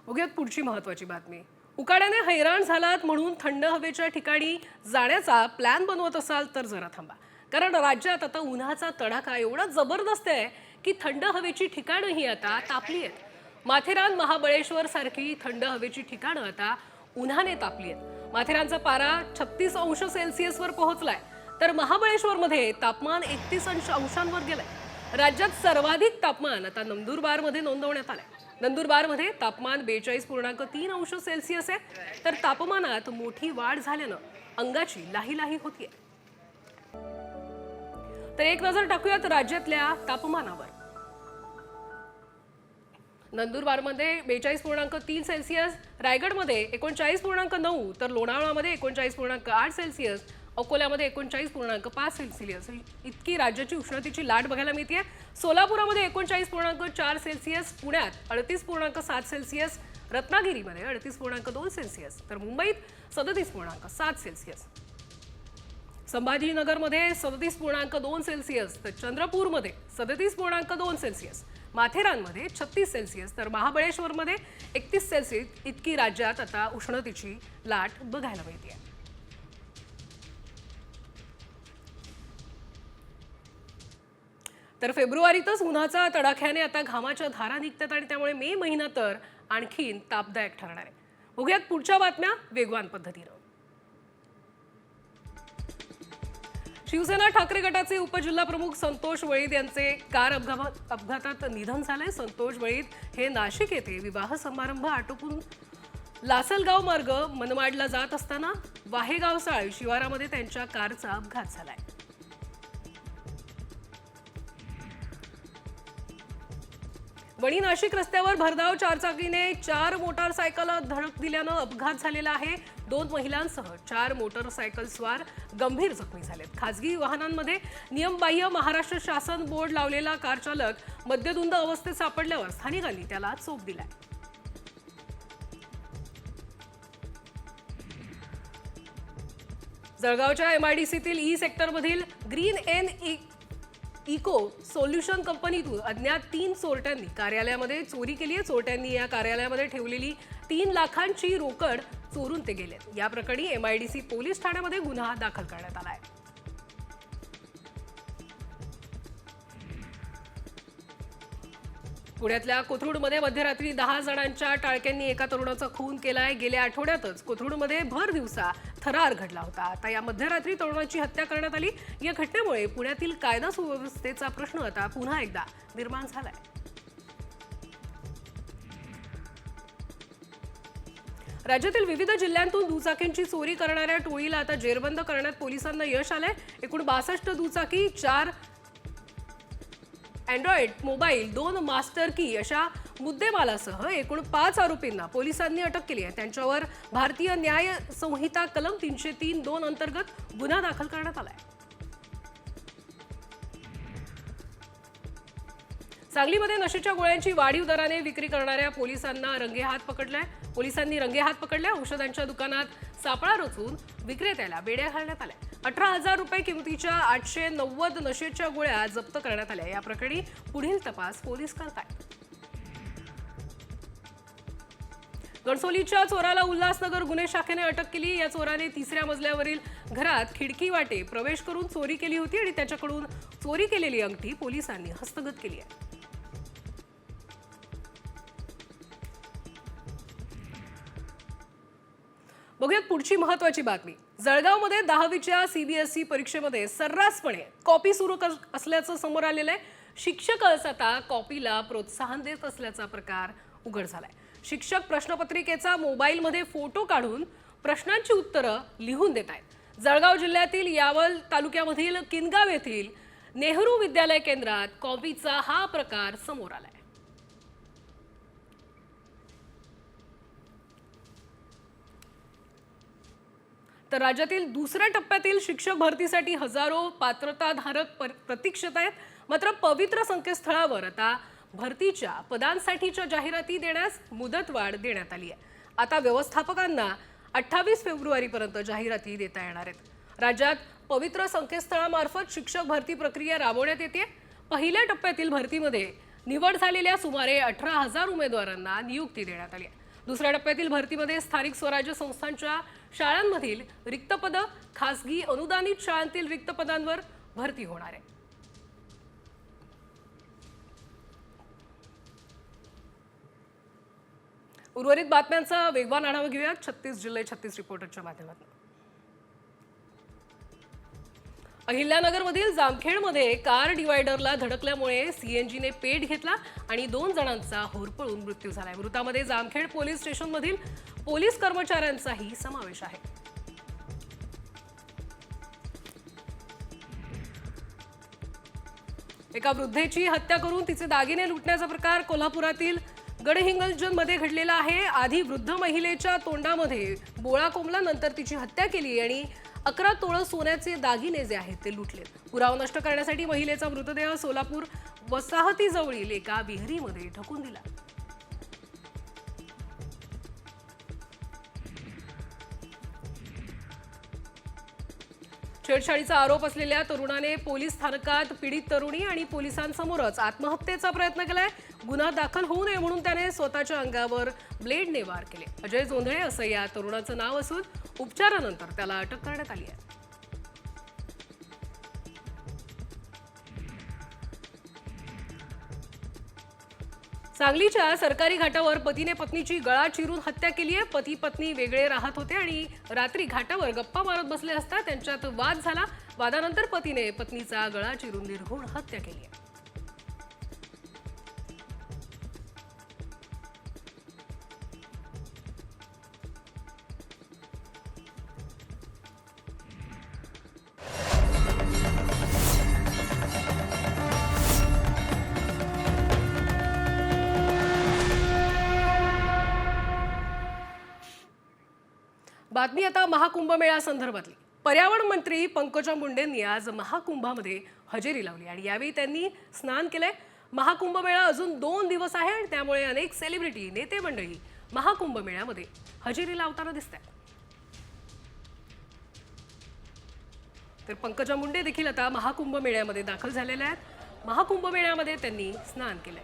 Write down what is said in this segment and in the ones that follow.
बघूयात पुढची महत्त्वाची बातमी। उकाड्याने हैराण झालात म्हणून थंड हवेच्या ठिकाणी जाण्याचा प्लॅन बनवत असाल तर जरा थांबा, कारण राज्यात आता उन्हाचा तडाखा एवढा जबरदस्त आहे की थंड हवेची ठिकाणंही आता तापली आहेत। माथेरान, महाबळेश्वर सारखी थंड हवेची ठिकाणं आता उन्हाने तापली आहेत। माथेरानचा पारा 36 अंश सेल्सिअसवर पोहोचलाय, तर महाबळेश्वरमध्ये तापमान 31 अंशांवर गेलंय। राज्यात सर्वाधिक तापमान आता नंदुरबारमध्ये नोंदवण्यात आलंय। नंदुरबारमध्ये तापमान 42.3 अंश सेल्सिअस आहे, तर तापमानात मोठी वाढ झाल्यानं अंगाची लाही होतीये। तर एक नजर टाकूयात राज्यातल्या तापमानावर। नंदुरबारमध्ये 42.3 सेल्सिअस, रायगडमध्ये 39.9, तर लोणावळामध्ये 39.8 सेल्सिअस, अकोल्यामध्ये 39.5 सेल्सिअस इतकी राज्याची उष्णतेची लाट बघायला मिळते। सोलापुरामध्ये 39.4 सेल्सिअस, पुण्यात 38.7 सेल्सिअस, रत्नागिरीमध्ये 38.2 सेल्सिअस, तर मुंबईत 37.7 सेल्सिअस, संभाजीनगरमध्ये 37.2 सेल्सिअस, तर चंद्रपूरमध्ये 37.2 सेल्सिअस, माथेरानमध्ये 36 सेल्सिअस, तर महाबळेश्वरमध्ये 31 सेल्सिअस इतकी राज्यात आता उष्णतेची लाट बघायला मिळते। तर फेब्रुवारीतच उन्हाचा तडाख्याने आता घामाच्या धारा निघतात आणि त्यामुळे मे महिना तर आणखीन तापदायक ठरणार आहे। बघूयात पुढच्या बातम्या वेगवान पद्धतीनं। शिवसेना ठाकरे गटाचे उपजिल्हाप्रमुख संतोष वळीद यांचे कार अपघातात निधन झाले। संतोष वळीद हे नाशिक येथे विवाह समारंभ आटोपून लासलगाव मार्ग मनमाडला जात असताना वाहेगावसाळ शिवारामध्ये त्यांच्या कारचा अपघात झालाय। वणी नाशिक रस्त्यावर भरधाव चारचाकीने 4 मोटारसायकल धडक दिल्यानं अपघात झालेला आहे। 2 महिलांसह 4 मोटारसायकल स्वार गंभीर जखमी झालेत। खासगी वाहनांमध्ये नियमबाह्य महाराष्ट्र शासन बोर्ड लावलेला कार चालक मद्यधुंद अवस्थेत सापडल्यावर स्थानिकांनी त्याला चोप दिलाय। जळगावच्या एमआयडीसीतील ई सेक्टरमधील ग्रीन एन इको सोल्युशन कंपनीतून अज्ञात 3 चोरट्यांनी कार्यालयामध्ये चोरी केली आहे। चोरट्यांनी या कार्यालयामध्ये ठेवलेली 3 लाखांची रोकड चोरून ते गेले। या प्रकरणी एमआयडीसी पोलीस ठाण्यामध्ये गुन्हा दाखल करण्यात आला आहे। पुण्यातल्या कोथरूडमध्ये मध्यरात्री 10 जणांच्या टाळक्यांनी एका तरुणाचा खून केलाय। गेल्या आठवड्यातच कोथरूडमध्ये भर दिवसा थरार घडला होता। आता या मध्यरात्री तरुणाची हत्या करण्यात आली। या घटनेमुळे पुण्यातील कायदा सुव्यवस्थेचा प्रश्न आता पुन्हा एकदा निर्माण झालाय। राज्यातील विविध जिल्ह्यांतून दुचाकींची चोरी करणाऱ्या टोळीला आता जेरबंद करण्यात पोलिसांना यश आलंय। एकूण 62 दुचाकी, 4 अँड्रॉइड मोबाईल, 2 मास्टर की अशा मुद्देमालासह एकूण 5 आरोपींना पोलिसांनी अटक केली आहे। त्यांच्यावर भारतीय न्याय संहिता कलम 303(2) अंतर्गत गुन्हा दाखल करण्यात आलाय। सांगलीमध्ये नशेच्या गोळ्यांची वाढीव दराने विक्री करणाऱ्या पोलिसांना रंगेहात पकडलाय। पोलिसांनी रंगेहात पकडल्या। औषधांच्या दुकानात सापळा रचून विक्रेत्याला बेड्या घालण्यात आल्या। 18,000 रुपये किमतीच्या 890 नशेच्या गोळ्या जप्त करण्यात आल्या। या प्रकरणी पुढील तपास पोलीस करतायत। गडसोलीच्या चोराला उल्हासनगर गुन्हे शाखेने अटक केली। या चोराने 3ऱ्या मजल्यावरील घरात खिडकी वाटे प्रवेश करून चोरी केली होती आणि त्याच्याकडून चोरी केलेली अंगठी पोलिसांनी हस्तगत केली आहे। बघूयात पुढची महत्त्वाची बातमी। जळगावमध्ये 10वीच्या सीबीएसई परीक्षेमध्ये सर्रासपणे कॉपी सुरू असल्याचं समोर आलेलं आहे। शिक्षकच आता कॉपीला प्रोत्साहन देत असल्याचा प्रकार उघड झालाय। शिक्षक प्रश्नपत्रिकेचा मोबाईलमध्ये फोटो काढून प्रश्नांची उत्तरं लिहून देत आहेत। जळगाव जिल्ह्यातील यावल तालुक्यामधील किनगाव येथील नेहरू विद्यालय केंद्रात कॉपीचा हा प्रकार समोर आलाय। तर राज्यातील 2ऱ्या टप्प्यातील शिक्षक भरतीसाठी हजारो पात्रताधारक प्रतीक्षेत आहेत। मात्र पवित्र संकेतस्थळावर आता भरतीच्या पदांसाठीच्या जाहिराती देण्यास मुदतवाढ देण्यात आली आहे। आता व्यवस्थापकांना 28 फेब्रुवारीपर्यंत जाहिराती देता येणार आहेत। राज्यात पवित्र संकेतस्थळामार्फत शिक्षक भरती प्रक्रिया राबवण्यात येते। पहिल्या टप्प्यातील भरतीमध्ये निवड झालेल्या सुमारे 18,000 उमेदवारांना नियुक्ती देण्यात आली आहे। दुसऱ्या टप्प्यातील भरतीमध्ये स्थानिक स्वराज्य संस्थांच्या शाळांमधील रिक्त पदं, खासगी अनुदानित शाळांतील रिक्त पदांवर भरती होणार आहे. उर्वरित बातम्यांचा वेगवान आढावा घेऊया 36 जिल्हे 36 रिपोर्टरच्या माध्यमातून. अहिल्यानगरमधील जामखेडमध्ये कार डिवायडरला धडकल्यामुळे सीएनजीने पेट घेतला आणि 2 जणांचा होरपळून मृत्यू झालाय. मृतांमध्ये जामखेड पोलीस स्टेशनमधील पोलीस कर्मचाऱ्यांचाही समावेश आहे. एका वृद्धेची हत्या करून तिचे दागिने लुटण्याचा प्रकार कोल्हापुरातील गडहिंग्लजमध्ये घडलेला आहे. आधी वृद्ध महिलेच्या तोंडामध्ये बोळा कोंबला, नंतर तिची हत्या केली आणि 11 तोळे सोन्याचे दागिने जे आहेत ते लुटले. पुरावा नष्ट करण्यासाठी महिलेचा मृतदेह सोलापूर वसाहतीजवळील एका विहिरीमध्ये ढकलून दिला. छेडछाडीचा आरोप असलेल्या तरुणाने पोलीस स्थानकात पीडित तरुणी आणि पोलिसांसमोरच आत्महत्येचा प्रयत्न केलाय. गुन्हा दाखल होऊ नये म्हणून त्याने स्वतःच्या अंगावर ब्लेडने वार केले. अजय जोंधळे असं या तरुणाचं नाव असून उपचारानंतर त्याला अटक करण्यात आली आहे. सांगलीच्या सरकारी घाटावर पतीने पत्नीची गळा चिरून हत्या केली आहे. पती पत्नी वेगळे राहत होते आणि रात्री घाटावर गप्पा मारत बसले असता त्यांच्यात वाद झाला. वादानंतर पतीने पत्नीचा गळा चिरून निर्घृण हत्या केली आहे. बातमी आता महाकुंभमेळा संदर्भातली. पर्यावरण मंत्री पंकजा मुंडेंनी आज महाकुंभामध्ये हजेरी लावली आणि यावेळी त्यांनी स्नान केलंय. महाकुंभमेळा अजून 2 दिवस आहे आणि त्यामुळे अनेक सेलिब्रिटी, नेते मंडळी महाकुंभमेळ्यामध्ये हजेरी लावताना दिसतात. तर पंकजा मुंडे देखील आता महाकुंभमेळ्यामध्ये दाखल झालेल्या आहेत. महाकुंभमेळ्यामध्ये त्यांनी स्नान केलंय.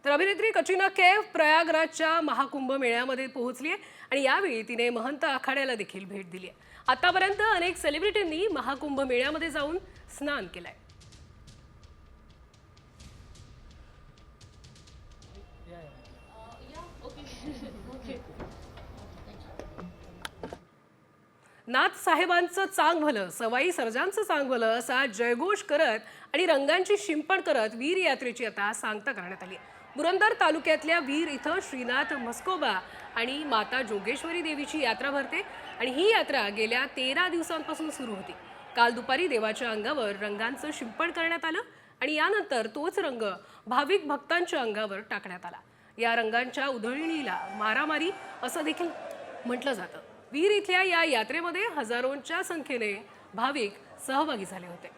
तर अभिनेत्री कटरीना कैफ प्रयागराजच्या महाकुंभ मेळ्यामध्ये पोहोचली आहे आणि यावेळी तिने महंत आखाड्याला देखील भेट दिली आहे. आतापर्यंत अनेक सेलिब्रिटींनी महाकुंभ मेळ्यामध्ये जाऊन स्नान केलंय. नाथ साहेबांचं चांग भलं, सवाई सर्जांचं चांग भलं असा जयघोष करत आणि रंगांची शिंपण करत वीर यात्रेची आता सांगता करण्यात आली आहे. पुरंदर तालुक्यातल्या वीर इथं श्रीनाथ म्हस्कोबा आणि माता जोगेश्वरी देवीची यात्रा भरते आणि ही यात्रा गेल्या 13 दिवसांपासून सुरू होती. काल दुपारी देवाच्या अंगावर रंगांचं शिंपण करण्यात आलं आणि यानंतर तोच रंग भाविक भक्तांच्या अंगावर टाकण्यात आला. या रंगांच्या उधळणीला मारामारी असं देखील म्हटलं जातं. वीर इथल्या या यात्रेमध्ये हजारोंच्या संख्येने भाविक सहभागी झाले होते.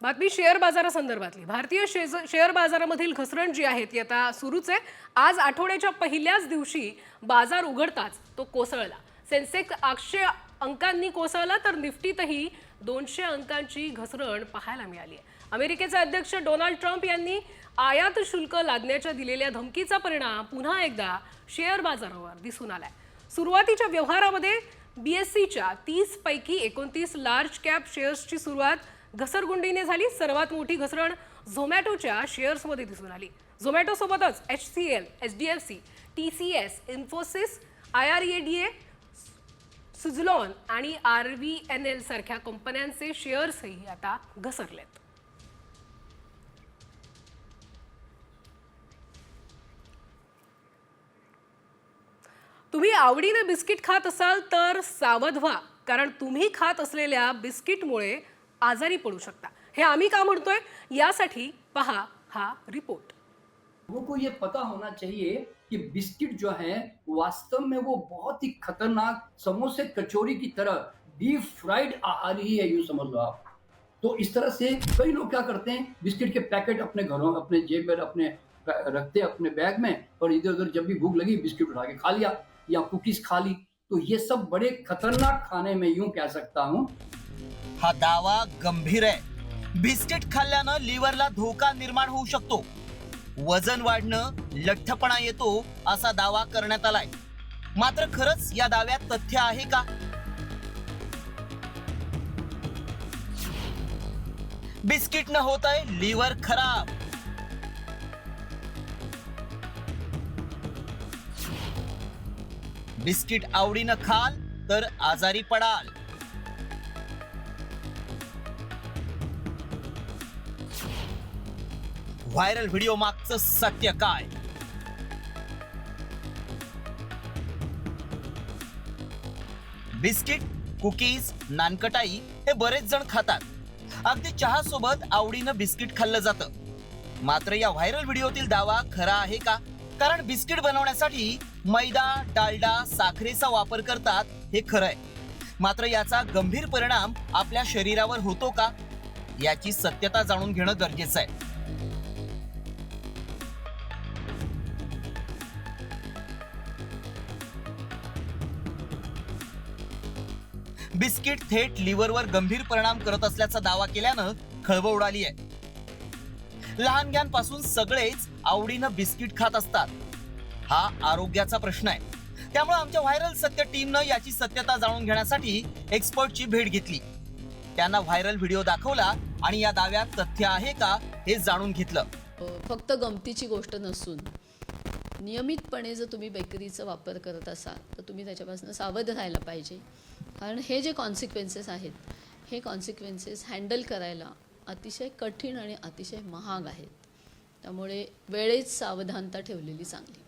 बातमी शेअर बाजारासंदर्भातली. भारतीय शेअर बाजारामधील घसरण जी आहे ती आता सुरूच आहे. आज आठवड्याच्या पहिल्याच दिवशी बाजार उघडताच तो कोसळला. सेन्सेक्स 800 अंकांनी कोसळला तर निफ्टीतही 200 अंकांची घसरण पाहायला मिळाली आहे. अमेरिकेचे अध्यक्ष डोनाल्ड ट्रम्प यांनी आयात शुल्क लादण्याच्या दिलेल्या धमकीचा परिणाम पुन्हा एकदा शेअर बाजारावर दिसून आलाय. सुरुवातीच्या व्यवहारामध्ये बीएससीच्या 30 पैकी 29 लार्ज कॅप शेअर्सची सुरुवात घसरगुंडीने झाली. सर्वात मोठी घसरण झोमॅटोच्या शेअर्समध्ये दिसून आली. झोमॅटो सोबतच HCL, HDFC, TCS, Infosys, IREDA, Suzlon आणि RVNL सारख्या कंपन्यांचे शेअर्सही आता घसरलेत. तुम्ही आवडीने बिस्किट खात असाल तर सावध व्हा, कारण तुम्ही खात असलेल्या बिस्किटमुळे आजारी पडू शकता. हे आम्ही का म्हणतोय यासाठी पहा हा रिपोर्ट. लोगों को ये पता होना चाहिए कि बिस्किट जो है वास्तव में वो बहुत ही खतरनाक समोसे कचौरी की तरह डीप फ्राइड आहार ही है, यूं समझ लो आप। तो इस तरह से कई लोग क्या करते हैं, बिस्किट के पैकेट अपने घरों अपने जेब में अपने रखते हैं अपने बैग में, और इधर उधर जब भी भूख लगी बिस्किट उठा के खा लिया या कुकीज खा ली। तो ये सब बड़े खतरनाक खाने में यूं कह सकता हूं। हा दावा गंभीर आहे। बिस्किट खाल्ल्यानं लिव्हरला धोका निर्माण होऊ शकतो, वजन वाढणं, लठ्ठपणा येतो असा दावा करण्यात आलाय। मात्र खरंच या दाव्यात तथ्य आहे का? बिस्किट न होतंय लिव्हर खराब। बिस्किट आवडीनं खाल तर आजारी पडाल। व्हायरल व्हिडिओ मागचं सत्य काय? बिस्किट, कुकीज, नानकटाई हे बरेच जण खातात। अगदी चहा सोबत आवडीनं बिस्किट खाल्लं जातं। मात्र या व्हायरल व्हिडिओतील दावा खरा आहे का? कारण बिस्किट बनवण्यासाठी मैदा, डालडा, साखरेचा वापर करतात हे खरं आहे। मात्र याचा गंभीर परिणाम आपल्या शरीरावर होतो का, याची सत्यता जाणून घेणं गरजेचं आहे। बिस्किट थेट लिव्हरवर गंभीर परिणाम करत असल्याचा दावा केल्यानं खळबळ उडाली आहे। लहानग्यांपासून सगळेच आवडीनं बिस्किट खात असतात, हा आरोग्याचा प्रश्न आहे। त्यामुळे आमच्या व्हायरल सत्य टीमनं याची सत्यता जाणून घेण्यासाठी एक्सपर्टची भेट घेतली। त्यांना व्हायरल व्हिडिओ दाखवला आणि या दाव्यात तथ्य आहे का हे जाणून घेतलं। फक्त गमतीची गोष्ट नसून नियमितपणे जर तुम्ही बेकरीचा वापर करत असाल तर तुम्ही त्याच्यापासून सावध राहायला पाहिजे। कारण हे जे कॉन्सिक्वेन्सेस आहेत, हे कॉन्सिक्वेन्सेस हँडल करायला अतिशय कठीण आणि अतिशय महाग आहेत। त्यामुळे वेळेत सावधानता ठेवलेली चांगली।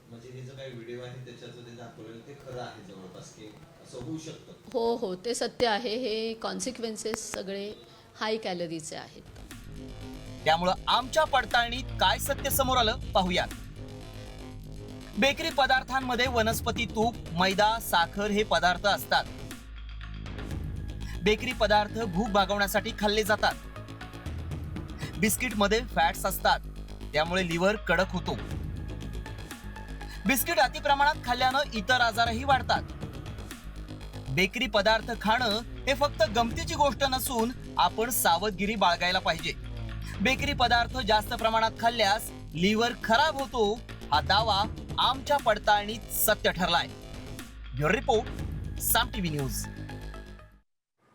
म्हणजे हे जो काही व्हिडिओ आहे त्याच्यात ते दाखवलेलं ते खरं आहे जवळपास की असं होऊ शकतं? हो हो, ते सत्य आहे। हे कॉन्सिक्वेन्सेस सगळे हाय कॅलरीचे आहेत। त्यामुळे आमच्या पडताळणीत काय सत्य समोर आलं पाहूया। बेकरी पदार्थांमध्ये वनस्पती तूप, मैदा, साखर हे पदार्थ असतात। बेकरी पदार्थ भूक भागवण्यासाठी खाल्ले जातात। बिस्किटमध्ये फॅट्स असतात, त्यामुळे लिव्हर कडक होतो। बिस्किट अति प्रमाणात खाल्ल्यानं इतर आजारही वाढतात। बेकरी पदार्थ खाणं हे फक्त गमतीची गोष्ट नसून आपण सावधगिरी बाळगायला पाहिजे। बेकरी पदार्थ जास्त प्रमाणात खाल्ल्यास लिव्हर खराब होतो, हा दावा आमच्या पडताळणीत सत्य ठरलाय। ब्युरो रिपोर्ट, साम टीव्ही न्यूज।